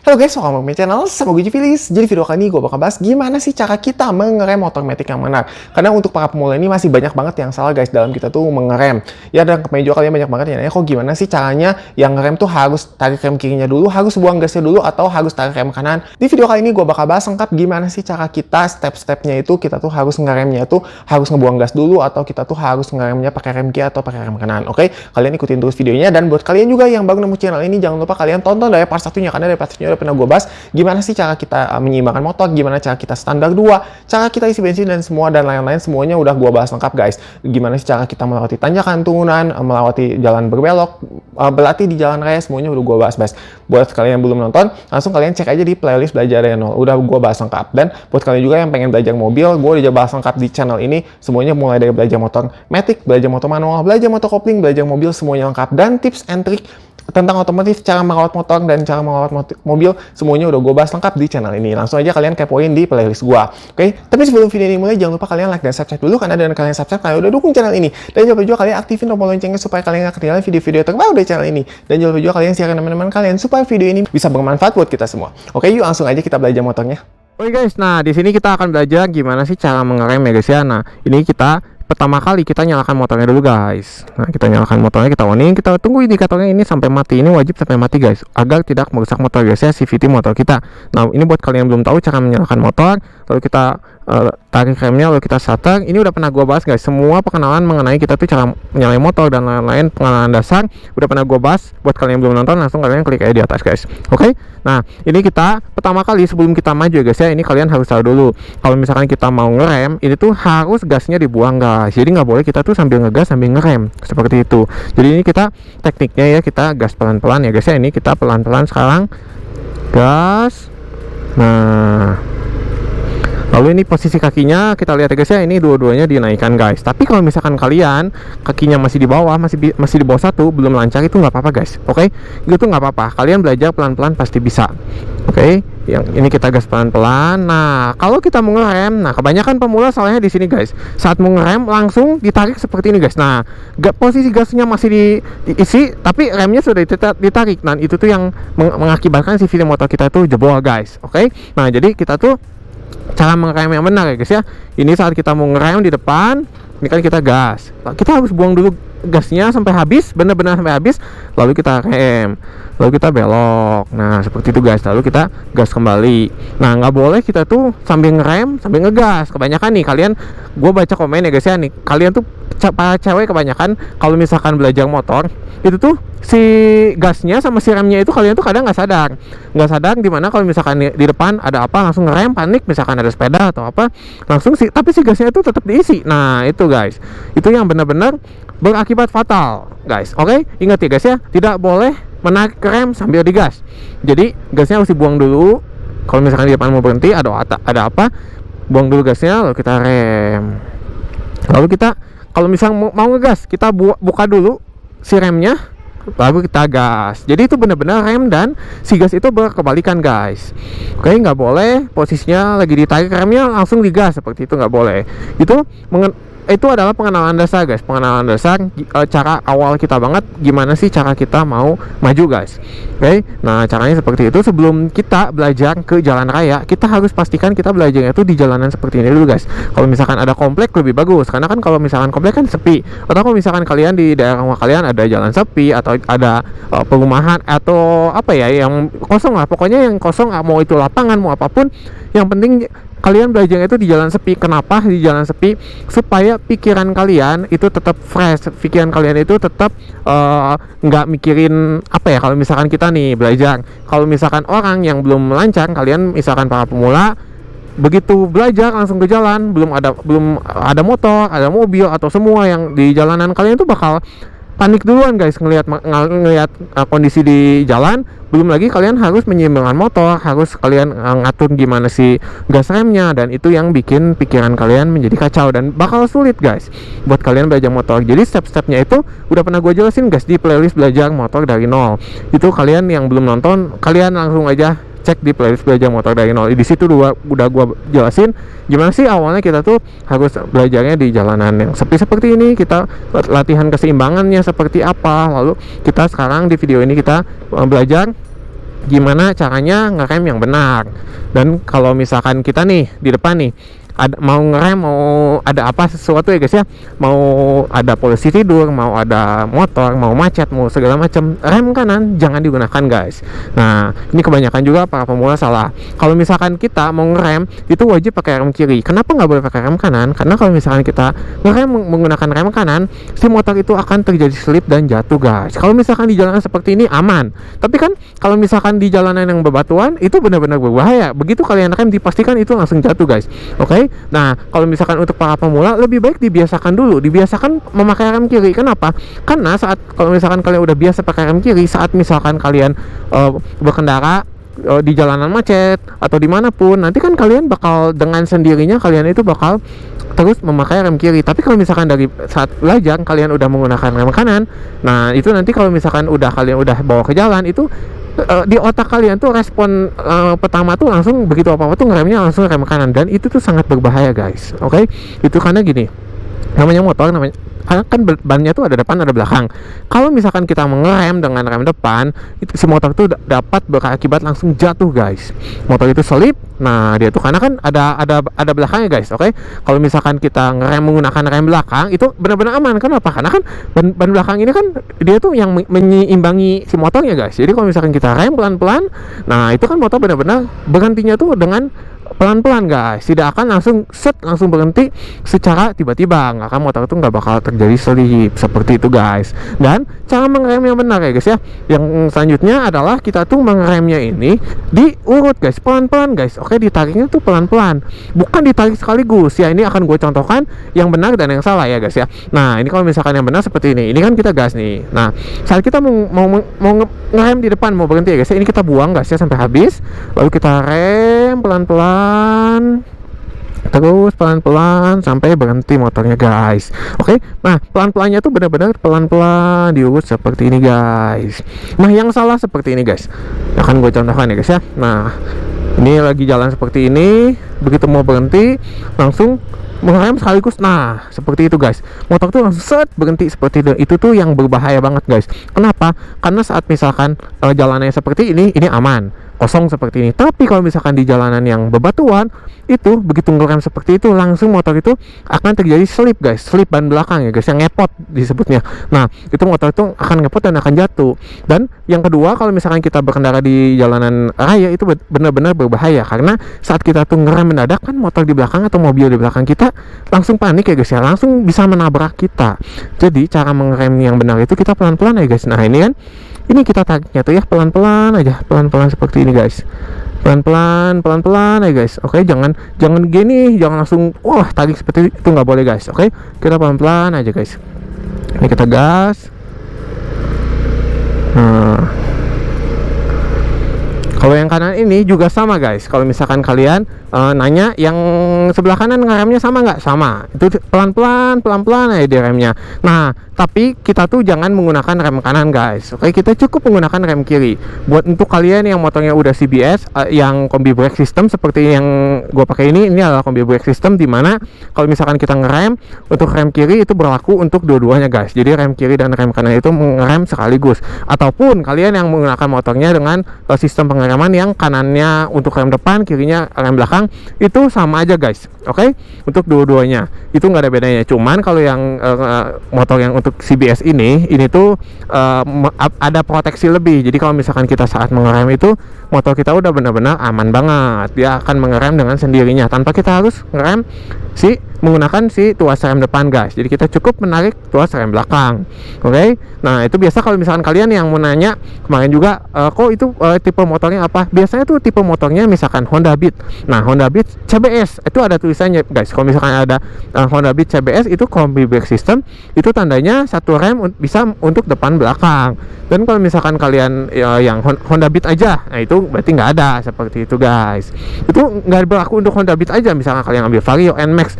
Halo guys, welcome back to my channel, sama gue Jivilis. Jadi video kali ini gue bakal bahas gimana sih cara kita mengerem motor matic yang benar. Karena untuk para pemula ini masih banyak banget yang salah guys dalam kita tuh mengerem. Ya, dan kemarin juga kalian banyak banget yang nanya, kok gimana sih caranya yang ngerem tuh harus tarik rem kirinya dulu, harus buang gasnya dulu, atau harus tarik rem kanan. Di video kali ini gue bakal bahas lengkap gimana sih cara kita, step-stepnya itu kita tuh harus ngeremnya tuh harus ngebuang gas dulu, atau kita tuh harus ngeremnya pakai rem kiri atau pakai rem kanan. Oke, kalian ikutin terus videonya. Dan buat kalian juga yang baru nemu channel ini, jangan lupa kalian tonton dari part satunya, karena dari part satunya udah pernah gue bahas gimana sih cara kita menyeimbangkan motor, gimana cara kita standar 2, cara kita isi bensin dan semua dan lain-lain, semuanya udah gua bahas lengkap guys. Gimana sih cara kita melewati tanjakan, turunan, melewati jalan berbelok, berlatih di jalan raya, semuanya udah gua bahas guys. Buat kalian yang belum nonton, langsung kalian cek aja di playlist belajar dari nol, udah gua bahas lengkap. Dan buat kalian juga yang pengen belajar mobil, gua udah bahas lengkap di channel ini, semuanya mulai dari belajar motor matic, belajar motor manual, belajar motor kopling, belajar mobil, semuanya lengkap. Dan tips and trick tentang otomotif, cara merawat motor dan cara merawat mobil, semuanya udah gue bahas lengkap di channel ini. Langsung aja kalian kepoin di playlist gue. Oke? Tapi sebelum video ini mulai, jangan lupa kalian like dan subscribe dulu, karena dengan kalian subscribe kalian udah dukung channel ini. Dan jangan lupa juga kalian aktifin tombol loncengnya supaya kalian gak ketinggalan video-video terbaru dari channel ini. Dan jangan lupa juga kalian share ke teman-teman kalian supaya video ini bisa bermanfaat buat kita semua. Oke, yuk langsung aja kita belajar motornya. Oke guys, nah di sini kita akan belajar gimana sih cara mengerem ya guys ya. Nah, ini kita pertama kali kita nyalakan motornya dulu guys. Nah, kita nyalakan motornya, kita on, kita tunggu indikatornya ini sampai mati. Ini wajib sampai mati guys, agar tidak merusak motor guys ya, CVT motor kita. Nah, ini buat kalian yang belum tahu cara menyalakan motor, lalu kita tarik remnya, lalu kita starter. Ini udah pernah gua bahas guys, semua perkenalan mengenai kita tuh cara menyalakan motor dan lain-lain, pengenalan dasar udah pernah gua bahas. Buat kalian yang belum nonton, langsung kalian klik aja di atas guys. Oke? Nah, ini kita pertama kali sebelum kita maju ya guys ya, ini kalian harus tahu dulu kalau misalkan kita mau ngerem, ini tuh harus gasnya dibuang guys. Jadi nggak boleh kita tuh sambil ngegas sambil ngerem seperti itu. Jadi ini kita tekniknya ya, kita gas pelan-pelan ya guys ya. Ini kita pelan-pelan sekarang gas. Nah, lalu ini posisi kakinya kita lihat ya guys ya, ini dua-duanya dinaikkan guys. Tapi kalau misalkan kalian kakinya masih di bawah, masih di bawah satu, belum lancar, itu nggak apa-apa guys. Oke, itu nggak apa-apa. Kalian belajar pelan-pelan pasti bisa. Oke, yang ini kita gas pelan-pelan. Nah, kalau kita mau ngerem, nah kebanyakan pemula salahnya di sini guys. Saat mau ngerem langsung ditarik seperti ini guys. Nah, posisi gasnya masih diisi, tapi remnya sudah ditarik. Nah, itu tuh yang mengakibatkan si video motor kita tuh jebol guys. Oke, nah jadi kita tuh cara mengerem yang benar ya guys ya. Ini saat kita mau ngerem di depan, ini kan kita gas. Kita harus buang dulu gasnya sampai habis, benar-benar sampai habis, lalu kita rem, lalu kita belok. Nah, seperti itu guys. Lalu kita gas kembali. Nah, nggak boleh kita tuh sambil ngerem sambil ngegas. Kebanyakan nih kalian, gue baca komen ya guys ya, nih kalian tuh para cewek kebanyakan kalau misalkan belajar motor itu tuh si gasnya sama si remnya itu kalian tuh kadang nggak sadar dimana kalau misalkan di depan ada apa langsung ngerem, panik misalkan ada sepeda atau apa, langsung tapi si gasnya itu tetap diisi. Nah, itu guys, itu yang benar-benar berakibat fatal guys. Oke, ingat ya guys ya, tidak boleh menarik rem sambil digas. Jadi gasnya harus dibuang dulu. Kalau misalkan di depan mau berhenti, ada apa, buang dulu gasnya, lalu kita rem. Lalu kita kalau misalnya mau ngegas, kita buka dulu si remnya, lalu kita gas. Jadi itu benar-benar rem dan si gas itu berkebalikan guys. Oke, nggak boleh posisinya lagi ditarik remnya langsung digas, seperti itu nggak boleh. Itu adalah pengenalan dasar guys, pengenalan dasar cara awal kita banget gimana sih cara kita mau maju guys. Oke, nah caranya seperti itu. Sebelum kita belajar ke jalan raya, kita harus pastikan kita belajarnya itu di jalanan seperti ini dulu guys. Kalau misalkan ada komplek lebih bagus, karena kan kalau misalkan komplek kan sepi, atau kalau misalkan kalian di daerah rumah kalian ada jalan sepi, atau ada perumahan atau apa ya yang kosong lah, pokoknya yang kosong, mau itu lapangan mau apapun, yang penting kalian belajarnya itu di jalan sepi. Kenapa di jalan sepi? Supaya pikiran kalian itu tetap fresh, pikiran kalian itu tetap nggak mikirin apa ya. Kalau misalkan kita nih belajar, kalau misalkan orang yang belum lancar, kalian misalkan para pemula, begitu belajar langsung ke jalan, belum ada motor, ada mobil atau semua yang di jalanan, kalian itu bakal panik duluan guys ngelihat kondisi di jalan. Belum lagi kalian harus menyeimbangkan motor, harus kalian ngatur gimana sih gas remnya, dan itu yang bikin pikiran kalian menjadi kacau dan bakal sulit guys buat kalian belajar motor. Jadi step-stepnya itu udah pernah gue jelasin guys di playlist belajar motor dari nol. Itu kalian yang belum nonton, kalian langsung aja cek di playlist belajar motor dari nol. Di situ udah gua jelasin gimana sih awalnya kita tuh harus belajarnya di jalanan yang sepi seperti ini, kita latihan keseimbangannya seperti apa. Lalu kita sekarang di video ini kita belajar gimana caranya ngerem yang benar. Dan kalau misalkan kita nih di depan nih mau ngerem, mau ada apa sesuatu ya guys ya, mau ada polisi tidur, mau ada motor, mau macet, mau segala macam, rem kanan jangan digunakan guys. Nah ini kebanyakan juga para pemula salah. Kalau misalkan kita mau ngerem itu wajib pakai rem kiri. Kenapa nggak boleh pakai rem kanan? Karena kalau misalkan kita ngerem menggunakan rem kanan, si motor itu akan terjadi slip dan jatuh guys. Kalau misalkan di jalanan seperti ini aman, tapi kan kalau misalkan di jalanan yang bebatuan itu benar-benar berbahaya. Begitu kalian rem dipastikan itu langsung jatuh guys. Oke. Nah, kalau misalkan untuk para pemula lebih baik dibiasakan dulu, dibiasakan memakai rem kiri. Kenapa? Karena kalau misalkan kalian udah biasa pakai rem kiri, saat misalkan kalian berkendara di jalanan macet atau dimanapun, nanti kan kalian bakal dengan sendirinya kalian itu bakal terus memakai rem kiri. Tapi kalau misalkan dari saat belajar kalian udah menggunakan rem kanan, nah itu nanti kalau misalkan kalian udah bawa ke jalan itu di otak kalian tuh respon pertama tuh langsung begitu apa-apa tuh ngeremnya langsung rem kanan, dan itu tuh sangat berbahaya guys. Oke? Itu karena gini, namanya motor kan bannya tuh ada depan ada belakang. Kalau misalkan kita mengerem dengan rem depan, itu si motor tuh dapat berakibat langsung jatuh guys. Motor itu selip. Nah dia tuh karena kan ada belakangnya guys. Oke? Kalau misalkan kita ngerem menggunakan rem belakang itu benar-benar aman. Kenapa? Karena kan ban belakang ini kan dia tuh yang menyeimbangi si motornya guys. Jadi kalau misalkan kita rem pelan-pelan, nah itu kan motor benar-benar berhentinya tuh dengan pelan-pelan guys, tidak akan langsung berhenti secara tiba-tiba. Nggak akan, motor itu nggak bakal terjadi slip seperti itu guys. Dan cara mengerem yang benar ya guys ya, yang selanjutnya adalah kita tuh mengeremnya ini diurut guys, pelan-pelan guys. Oke, ditariknya tuh pelan-pelan, bukan ditarik sekaligus ya. Ini akan gue contohkan yang benar dan yang salah ya guys ya. Nah ini kalau misalkan yang benar seperti ini kan kita gas nih. Nah saat kita mau ngerem di depan, mau berhenti ya guys ya, ini kita buang gasnya sampai habis, lalu kita rem pelan-pelan, terus pelan-pelan sampai berhenti motornya guys. Oke, nah pelan-pelannya tuh benar-benar pelan-pelan diurut seperti ini guys. Nah yang salah seperti ini guys, akan gue contohkan ya guys ya. Nah ini lagi jalan seperti ini, begitu mau berhenti langsung mengerem sekaligus. Nah seperti itu guys, motor tuh langsung set berhenti seperti itu. Itu tuh yang berbahaya banget guys. Kenapa? Karena saat misalkan jalanannya seperti ini aman, kosong seperti ini. Tapi kalau misalkan di jalanan yang bebatuan itu begitu ngerem seperti itu, langsung motor itu akan terjadi slip guys, slip ban belakang ya guys, yang ngepot disebutnya. Nah itu motor itu akan ngepot dan akan jatuh. Dan yang kedua, kalau misalkan kita berkendara di jalanan raya itu benar-benar berbahaya, karena saat kita tuh ngerem mendadak kan motor di belakang atau mobil di belakang kita langsung panik ya guys ya, langsung bisa menabrak kita. Jadi cara mengerem yang benar itu kita pelan-pelan ya guys. Nah ini kan, ini kita tariknya tuh ya pelan-pelan aja, pelan-pelan seperti ini guys, pelan-pelan ya guys. Oke, jangan gini, jangan langsung wah tarik seperti itu, nggak boleh guys. Oke, kita pelan-pelan aja guys. Ini kita gas. Nah kalau yang kanan ini juga sama guys. Kalau misalkan kalian nanya yang sebelah kanan ngeremnya sama nggak? Sama. Itu pelan-pelan aja di remnya. Nah, tapi kita tuh jangan menggunakan rem kanan guys. Oke, kita cukup menggunakan rem kiri. Buat untuk kalian yang motornya udah CBS, yang combi brake system seperti yang gue pakai ini adalah combi brake system, dimana kalau misalkan kita ngerem untuk rem kiri itu berlaku untuk dua-duanya guys. Jadi rem kiri dan rem kanan itu mengerem sekaligus. Ataupun kalian yang menggunakan motornya dengan sistem pengereman yang kanannya untuk rem depan, kirinya rem belakang, itu sama aja guys. Oke, untuk dua-duanya itu nggak ada bedanya. Cuman kalau yang motor yang untuk CBS ini tuh ada proteksi lebih. Jadi kalau misalkan kita saat mengerem itu motor kita udah benar-benar aman banget, dia akan mengerem dengan sendirinya tanpa kita harus ngerem menggunakan tuas rem depan guys. Jadi kita cukup menarik tuas rem belakang. Oke, nah itu biasa kalau misalkan kalian yang mau nanya kemarin juga, kok itu tipe motornya apa? Biasanya tuh tipe motornya misalkan Honda Beat. Nah Honda Beat CBS itu ada tulisannya guys. Kalau misalkan ada Honda Beat CBS itu combi brake system, itu tandanya satu rem bisa untuk depan belakang. Dan kalau misalkan kalian yang Honda Beat aja, nah itu berarti nggak ada seperti itu guys. Itu nggak berlaku untuk Honda Beat aja. Misalkan kalian ambil Vario, NMAX,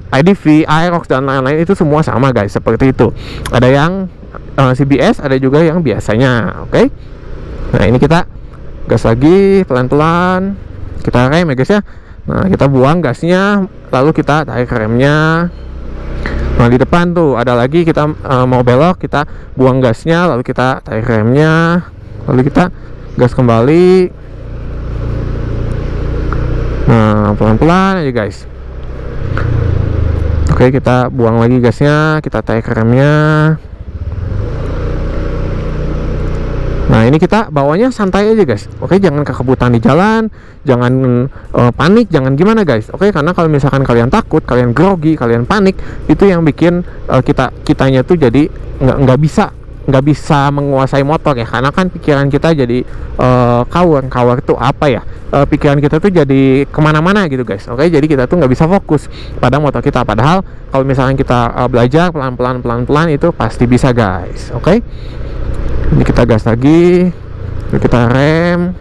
IDV, Aerox dan lain-lain, itu semua sama guys seperti itu. Ada yang CBS, ada juga yang biasanya. Oke. Nah ini kita gas lagi pelan-pelan, kita rem ya guys ya. Nah kita buang gasnya, lalu kita tarik remnya. Nah di depan tuh ada lagi, kita mau belok, kita buang gasnya, lalu kita tarik remnya, lalu kita gas kembali. Nah, pelan-pelan aja guys. Oke, kita buang lagi gasnya, kita tarik remnya. Nah, ini kita bawanya santai aja guys. Oke, jangan kekebutan di jalan, jangan panik, jangan gimana guys. Oke, karena kalau misalkan kalian takut, kalian grogi, kalian panik, itu yang bikin kitanya tuh jadi nggak bisa menguasai motor ya. Karena kan pikiran kita jadi kawar itu apa ya? Pikiran kita tuh jadi kemana-mana gitu guys. Oke, jadi kita tuh nggak bisa fokus pada motor kita. Padahal kalau misalkan kita belajar pelan-pelan itu pasti bisa guys. Oke. Ini kita gas lagi, ini kita rem.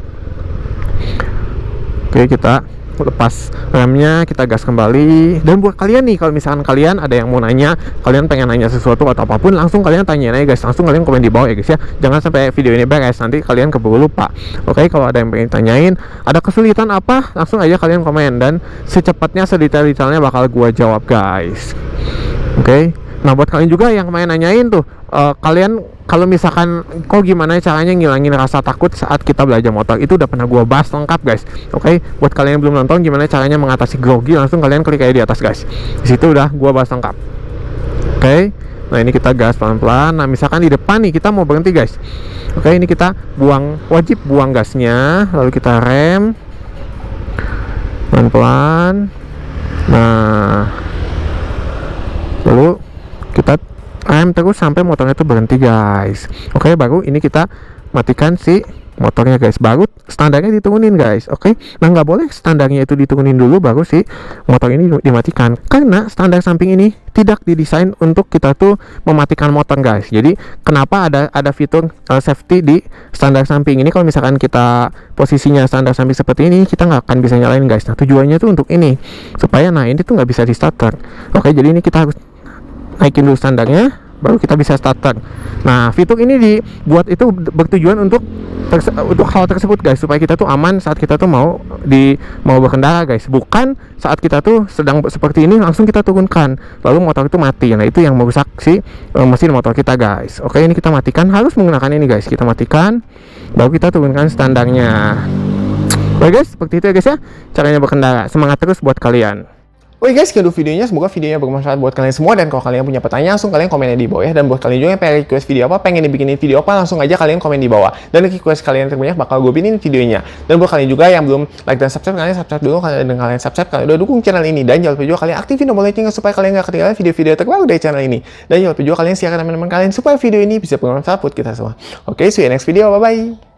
Oke, kita lepas remnya, kita gas kembali. Dan buat kalian nih, kalau misalkan kalian ada yang mau nanya, kalian pengen nanya sesuatu atau apapun, langsung kalian tanya aja guys, langsung kalian komen di bawah ya guys ya. Jangan sampai video ini beres, nanti kalian keburu lupa. Oke, kalau ada yang pengen tanyain, ada kesulitan apa, langsung aja kalian komen, dan secepatnya sedetail-detailnya bakal gua jawab guys. Oke. Nah, buat kalian juga yang main nanyain tuh, kalian kalau misalkan kok gimana caranya ngilangin rasa takut saat kita belajar motor, itu udah pernah gua bahas lengkap guys. Oke, buat kalian yang belum nonton gimana caranya mengatasi grogi, langsung kalian klik aja di atas guys. Di situ udah gua bahas lengkap. Oke. Nah, ini kita gas pelan-pelan. Nah, misalkan di depan nih kita mau berhenti guys. Oke, ini kita wajib buang gasnya, lalu kita rem pelan-pelan. Nah, lalu kita rem terus sampai motornya itu berhenti guys. Oke, baru ini kita matikan si motornya guys, baru standarnya diturunin guys. Oke, nah nggak boleh standarnya itu diturunin dulu baru si motor ini dimatikan, karena standar samping ini tidak didesain untuk kita tuh mematikan motor guys. Jadi kenapa ada fitur safety di standar samping ini? Kalau misalkan kita posisinya standar samping seperti ini, kita nggak akan bisa nyalain guys. Nah, tujuannya tuh untuk ini, supaya ini tuh nggak bisa di starter. Oke, jadi ini kita harus naikin dulu standarnya, baru kita bisa starter. Nah, fitur ini dibuat itu bertujuan untuk hal tersebut guys, supaya kita tuh aman saat kita tuh mau berkendara guys, bukan saat kita tuh sedang seperti ini langsung kita turunkan lalu motor itu mati. Nah, itu yang merusak si mesin motor kita guys. Oke, ini kita matikan, harus menggunakan ini guys, kita matikan baru kita turunkan standarnya. Oke guys, seperti itu ya guys ya caranya berkendara. Semangat terus buat kalian. Oke guys, sekian dulu videonya. Semoga videonya bermanfaat buat kalian semua. Dan kalau kalian punya pertanyaan, langsung kalian komennya di bawah ya. Dan buat kalian juga yang pengen request video apa, pengen dibikinin video apa, langsung aja kalian komen di bawah. Dan request kalian terbanyak bakal gue bikinin videonya. Dan buat kalian juga yang belum like dan subscribe, kalian subscribe dulu. Dan kalian subscribe, kalian udah dukung channel ini. Dan jangan lupa juga kalian aktifin tombol loncengnya supaya kalian gak ketinggalan video-video terbaru dari channel ini. Dan jangan lupa juga kalian share ke teman-teman kalian supaya video ini bisa bermanfaat buat kita semua. Oke, see you next video. Bye-bye.